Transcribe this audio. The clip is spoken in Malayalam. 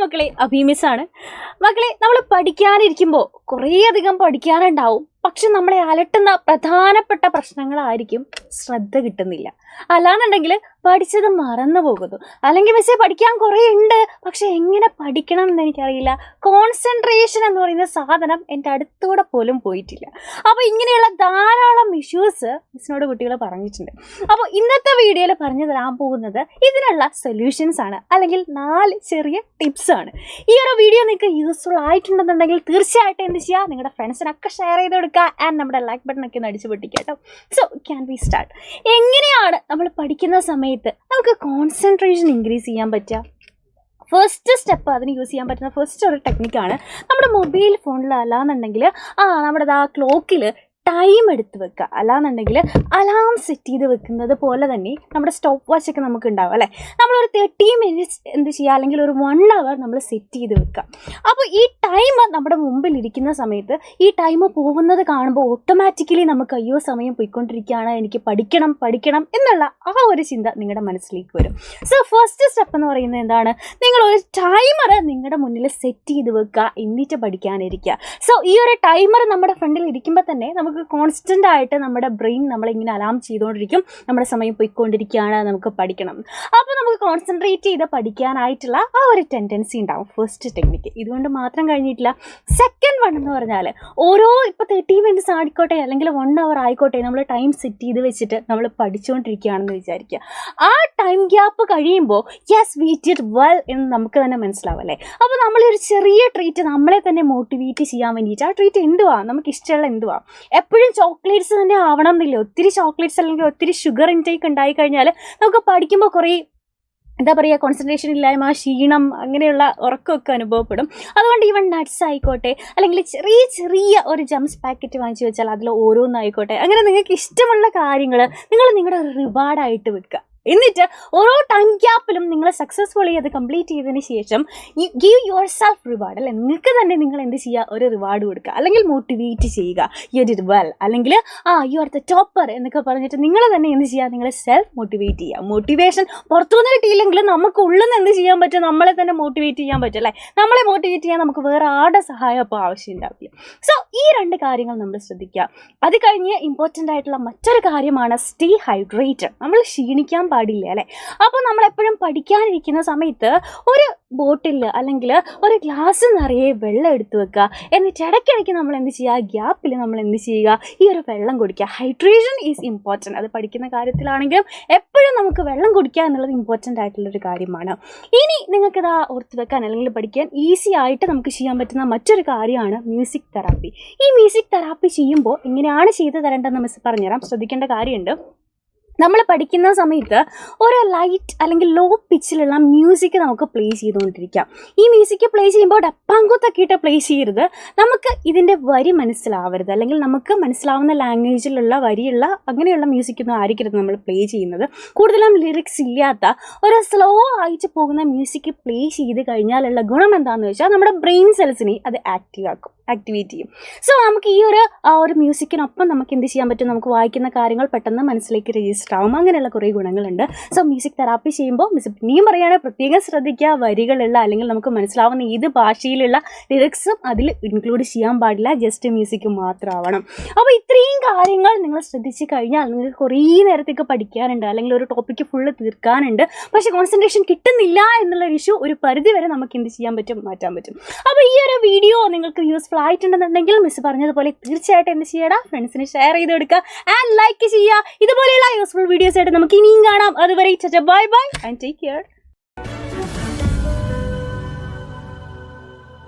മക്കളെ, അഭിമിസാണ്. മക്കളെ, നമ്മൾ പഠിക്കാനിരിക്കുമ്പോൾ കുറേയധികം പഠിക്കാനുണ്ടാവും. പക്ഷെ നമ്മളെ അലട്ടുന്ന പ്രധാനപ്പെട്ട പ്രശ്നങ്ങളായിരിക്കും ശ്രദ്ധ കിട്ടുന്നില്ല. അല്ലാന്നുണ്ടെങ്കിൽ പഠിച്ചത് മറന്നു പോകുന്നു. അല്ലെങ്കിൽ മിസ്സേ പഠിക്കാൻ കുറേ ഉണ്ട്, പക്ഷെ എങ്ങനെ പഠിക്കണം എന്ന് എനിക്കറിയില്ല. കോൺസെൻട്രേഷൻ എന്ന് പറയുന്ന സാധനം എൻ്റെ അടുത്തൂടെ പോലും പോയിട്ടില്ല. അപ്പോൾ ഇങ്ങനെയുള്ള ധാരാളം ഇഷ്യൂസ് മിസ്സിനോട് കുട്ടികൾ പറഞ്ഞിട്ടുണ്ട്. അപ്പോൾ ഇന്നത്തെ വീഡിയോയിൽ പറഞ്ഞു തരാൻ പോകുന്നത് ഇതിനുള്ള സൊല്യൂഷൻസ് ആണ്, അല്ലെങ്കിൽ 4 ചെറിയ ടിപ്സ് ആണ്. ഈ ഒരു വീഡിയോ നിങ്ങൾക്ക് യൂസ്ഫുൾ ആയിട്ടുണ്ടെന്നുണ്ടെങ്കിൽ തീർച്ചയായിട്ടും എന്ത് ചെയ്യുക, നിങ്ങളുടെ ഫ്രണ്ട്സിനൊക്കെ ഷെയർ ചെയ്ത് കൊടുക്കുക. ആൻഡ് നമ്മുടെ ലൈക്ക് ബട്ടണൊക്കെ ഒന്ന് അടിച്ചു പൊട്ടിക്കുക കേട്ടോ. So can we start. എങ്ങനെയാണ് നമ്മൾ പഠിക്കുന്ന സമയത്ത് നമുക്ക് കോൺസെൻട്രേഷൻ ഇൻക്രീസ് ചെയ്യാൻ പറ്റുക? ഫസ്റ്റ് സ്റ്റെപ്പ്, അതിന് യൂസ് ചെയ്യാൻ പറ്റുന്ന ഫസ്റ്റ് ഒരു ടെക്നിക്കാണ് നമ്മുടെ മൊബൈൽ ഫോണിൽ അല്ലാന്നുണ്ടെങ്കിൽ നമ്മുടെ ക്ലോക്കിൽ ടൈം എടുത്ത് വെക്കുക. അല്ലാന്നുണ്ടെങ്കിൽ അലാം സെറ്റ് ചെയ്ത് വെക്കുന്നത് പോലെ തന്നെ നമ്മുടെ സ്റ്റോപ്പ് വാച്ചൊക്കെ നമുക്ക് ഉണ്ടാവും അല്ലേ. നമ്മളൊരു 30 മിനിറ്റ്സ് എന്ത് ചെയ്യുക, അല്ലെങ്കിൽ ഒരു 1 അവർ നമ്മൾ സെറ്റ് ചെയ്ത് വെക്കുക. അപ്പോൾ ഈ ടൈം നമ്മുടെ മുമ്പിൽ ഇരിക്കുന്ന സമയത്ത് ഈ ടൈം പോകുന്നത് കാണുമ്പോൾ ഓട്ടോമാറ്റിക്കലി നമുക്ക് അയ്യോ സമയം പോയിക്കൊണ്ടിരിക്കുകയാണ്, എനിക്ക് പഠിക്കണം എന്നുള്ള ആ ഒരു ചിന്ത നിങ്ങളുടെ മനസ്സിലേക്ക് വരും. സോ ഫസ്റ്റ് സ്റ്റെപ്പ് എന്ന് പറയുന്നത് എന്താണ്, നിങ്ങളൊരു ടൈമർ നിങ്ങളുടെ മുന്നിൽ സെറ്റ് ചെയ്ത് വെക്കുക, എന്നിട്ട് പഠിക്കാനിരിക്കുക. സോ ഈ ഒരു ടൈമർ നമ്മുടെ ഫ്രണ്ടിൽ ഇരിക്കുമ്പോൾ തന്നെ നമുക്ക് കോൺസ്റ്റൻ്റ് ആയിട്ട് നമ്മുടെ ബ്രെയിൻ നമ്മളിങ്ങനെ അലാം ചെയ്തുകൊണ്ടിരിക്കും, നമ്മുടെ സമയം പോയിക്കൊണ്ടിരിക്കുകയാണ്, നമുക്ക് പഠിക്കണം. അപ്പോൾ നമുക്ക് കോൺസെൻട്രേറ്റ് ചെയ്ത് പഠിക്കാനായിട്ടുള്ള ആ ഒരു ടെൻഡൻസി ഉണ്ടാവും. ഫസ്റ്റ് ടെക്നിക്ക് ഇതുകൊണ്ട് മാത്രം കഴിഞ്ഞിട്ടില്ല. സെക്കൻഡ് വൺ എന്ന് പറഞ്ഞാൽ ഇപ്പോൾ 30 മിനിറ്റ്സ് ആയിക്കോട്ടെ അല്ലെങ്കിൽ 1 അവർ ആയിക്കോട്ടെ, നമ്മൾ ടൈം സെറ്റ് ചെയ്ത് വെച്ചിട്ട് നമ്മൾ പഠിച്ചുകൊണ്ടിരിക്കുകയാണെന്ന് വിചാരിക്കുക. ആ ടൈം ഗ്യാപ്പ് കഴിയുമ്പോൾ യെസ് വി ഡിഡ് വെൽ എന്ന് നമുക്ക് തന്നെ മനസ്സിലാവും അല്ലേ. അപ്പോൾ നമ്മളൊരു ചെറിയ ട്രീറ്റ് നമ്മളെ തന്നെ മോട്ടിവേറ്റ് ചെയ്യാൻ വേണ്ടിയിട്ട്, ആ ട്രീറ്റ് എന്തുവാ, നമുക്ക് ഇഷ്ടമുള്ള എന്തുവാ. എപ്പോഴും ചോക്ലേറ്റ്സ് തന്നെ ആവണം എന്നില്ല. ഒത്തിരി ചോക്ലേറ്റ്സ് അല്ലെങ്കിൽ ഒത്തിരി ഷുഗർ ഇൻടേക്ക് ഉണ്ടായി കഴിഞ്ഞാൽ നമുക്ക് പഠിക്കുമ്പോൾ കുറേ കോൺസെൻട്രേഷൻ ഇല്ലായ്മ, ക്ഷീണം, അങ്ങനെയുള്ള ഉറക്കമൊക്കെ അനുഭവപ്പെടും. അതുകൊണ്ട് ഈവൻ നട്ട്സ് ആയിക്കോട്ടെ, അല്ലെങ്കിൽ ചെറിയ ഒരു ജംസ് പാക്കറ്റ് വാങ്ങിച്ചു വെച്ചാൽ അതിൽ ഓരോന്നായിക്കോട്ടെ, അങ്ങനെ നിങ്ങൾക്ക് ഇഷ്ടമുള്ള കാര്യങ്ങൾ നിങ്ങൾ നിങ്ങളുടെ റിവാർഡായിട്ട് വെക്കുക. എന്നിട്ട് ഓരോ ടൈം ഗ്യാപ്പിലും നിങ്ങൾ സക്സസ്ഫുള്ളി അത് കംപ്ലീറ്റ് ചെയ്തതിന് ശേഷം ഗീവ് യുവർ സെൽഫ് റിവാർഡ്. അല്ലെ, നിങ്ങൾക്ക് തന്നെ നിങ്ങൾ എന്ത് ചെയ്യുക, ഒരു റിവാർഡ് കൊടുക്കുക, അല്ലെങ്കിൽ മോട്ടിവേറ്റ് ചെയ്യുക. യു ഡിഡ് വെൽ, അല്ലെങ്കിൽ യു ആർ ദ ടോപ്പർ എന്നൊക്കെ പറഞ്ഞിട്ട് നിങ്ങൾ തന്നെ എന്ത് ചെയ്യുക, നിങ്ങൾ സെൽഫ് മോട്ടിവേറ്റ് ചെയ്യുക. മോട്ടിവേഷൻ പുറത്തുനിന്ന് കിട്ടിയില്ലെങ്കിലും നമുക്ക് ഉള്ളിൽ നിന്ന് എന്ത് ചെയ്യാൻ പറ്റും, നമ്മളെ തന്നെ മോട്ടിവേറ്റ് ചെയ്യാൻ പറ്റും അല്ലേ. നമ്മളെ മോട്ടിവേറ്റ് ചെയ്യാൻ നമുക്ക് വേറെ ആരുടെ സഹായം അപ്പോൾ ആവശ്യം ഉണ്ടാവില്ല. സോ ഈ 2 കാര്യങ്ങൾ നമ്മൾ ശ്രദ്ധിക്കുക. അത് കഴിഞ്ഞ് ഇമ്പോർട്ടൻ്റ് ആയിട്ടുള്ള മറ്റൊരു കാര്യമാണ് സ്റ്റേ ഹൈഡ്രേറ്റഡ്. നമ്മൾ ക്ഷീണിക്കാൻ പാടില്ല അല്ലേ. അപ്പോൾ നമ്മളെപ്പോഴും പഠിക്കാനിരിക്കുന്ന സമയത്ത് ഒരു ബോട്ടിൽ അല്ലെങ്കിൽ ഒരു ഗ്ലാസ് നിറയെ വെള്ളം എടുത്ത് വെക്കുക. എന്നിട്ട് ഇടയ്ക്കിടയ്ക്ക് നമ്മൾ എന്ത് ചെയ്യുക, ഗ്യാപ്പിൽ നമ്മൾ എന്ത് ചെയ്യുക, ഈ ഒരു വെള്ളം കുടിക്കുക. Hydration is important. അത് പഠിക്കുന്ന കാര്യത്തിലാണെങ്കിലും എപ്പോഴും നമുക്ക് വെള്ളം കുടിക്കുക എന്നുള്ളത് ഇമ്പോർട്ടൻ്റ് ആയിട്ടുള്ളൊരു കാര്യമാണ്. ഇനി നിങ്ങൾക്കിത് ഓർത്ത് വെക്കാൻ അല്ലെങ്കിൽ പഠിക്കാൻ ഈസി ആയിട്ട് നമുക്ക് ചെയ്യാൻ പറ്റുന്ന മറ്റൊരു കാര്യമാണ് മ്യൂസിക് തെറാപ്പി. ഈ മ്യൂസിക് തെറാപ്പി ചെയ്യുമ്പോൾ എങ്ങനെയാണ് ചെയ്തു തരേണ്ടതെന്ന് മിസ് പറഞ്ഞുതരാം. ശ്രദ്ധിക്കേണ്ട കാര്യമുണ്ട്. നമ്മൾ പഠിക്കുന്ന സമയത്ത് ഒരു ലൈറ്റ് അല്ലെങ്കിൽ ലോ പിച്ചിലുള്ള മ്യൂസിക് നമുക്ക് പ്ലേ ചെയ്തുകൊണ്ടിരിക്കാം. ഈ മ്യൂസിക് പ്ലേ ചെയ്യുമ്പോൾ ഡപ്പാങ്കൂത്തൊക്കെ പ്ലേ ചെയ്യരുത്. നമുക്ക് ഇതിൻ്റെ വരി മനസ്സിലാവരുത്, അല്ലെങ്കിൽ നമുക്ക് മനസ്സിലാവുന്ന ലാംഗ്വേജിലുള്ള വരിയുള്ള അങ്ങനെയുള്ള മ്യൂസിക്കൊന്നും ആയിരിക്കരുത് നമ്മൾ പ്ലേ ചെയ്യുന്നത്. കൂടുതലും ലിറിക്സ് ഇല്ലാത്ത ഒരു സ്ലോ ആയിട്ട് പോകുന്ന മ്യൂസിക് പ്ലേ ചെയ്ത് കഴിഞ്ഞാലുള്ള ഗുണം എന്താണെന്ന് വെച്ചാൽ നമ്മുടെ ബ്രെയിൻ സെൽസിനെ അത് ആക്ടിവേറ്റ് ചെയ്യും. സോ നമുക്ക് ഈ ഒരു മ്യൂസിക്കിനൊപ്പം നമുക്ക് എന്ത് ചെയ്യാൻ പറ്റും, നമുക്ക് വായിക്കുന്ന കാര്യങ്ങൾ പെട്ടെന്ന് മനസ്സിലേക്ക് രജിസ്റ്റർ ആവും. അങ്ങനെയുള്ള കുറേ ഗുണങ്ങളുണ്ട്. സോ മ്യൂസിക് തെറാപ്പി ചെയ്യുമ്പോൾ മിസ് പിന്നെയും പറയുകയാണെങ്കിൽ പ്രത്യേകം ശ്രദ്ധിക്കുക, വരികളുള്ള അല്ലെങ്കിൽ നമുക്ക് മനസ്സിലാവുന്ന ഏത് ഭാഷയിലുള്ള ലിറിക്സും അതിൽ ഇൻക്ലൂഡ് ചെയ്യാൻ പാടില്ല, ജസ്റ്റ് മ്യൂസിക് മാത്രമാവണം. അപ്പോൾ ഇത്രയും കാര്യങ്ങൾ നിങ്ങൾ ശ്രദ്ധിച്ച് കഴിഞ്ഞാൽ നിങ്ങൾക്ക് കുറേ നേരത്തേക്ക് പഠിക്കാനുണ്ട്, അല്ലെങ്കിൽ ഒരു ടോപ്പിക്ക് ഫുള്ള് തീർക്കാനുണ്ട്. പക്ഷേ കോൺസെൻട്രേഷൻ കിട്ടുന്നില്ല എന്നുള്ള ഇഷ്യൂ ഒരു പരിധി വരെ നമുക്ക് എന്ത് ചെയ്യാൻ പറ്റും, മാറ്റാൻ പറ്റും. അപ്പോൾ ഈ ഒരു വീഡിയോ നിങ്ങൾക്ക് യൂസ്ഫുൾ ആയിട്ടുണ്ടെന്നുണ്ടെങ്കിൽ മിസ് പറഞ്ഞതുപോലെ തീർച്ചയായിട്ടും എന്ത് ചെയ്യണം, ഫ്രണ്ട്സിന് ഷെയർ ചെയ്ത് കൊടുക്കുക ആൻഡ് ലൈക്ക് ചെയ്യുക. ഇതുപോലെയുള്ള യൂസ്ഫുൾ വീഡിയോസ് ആയിട്ട് നമുക്ക് ഇനിയും കാണാം. അതുവരെ bye bye and take care.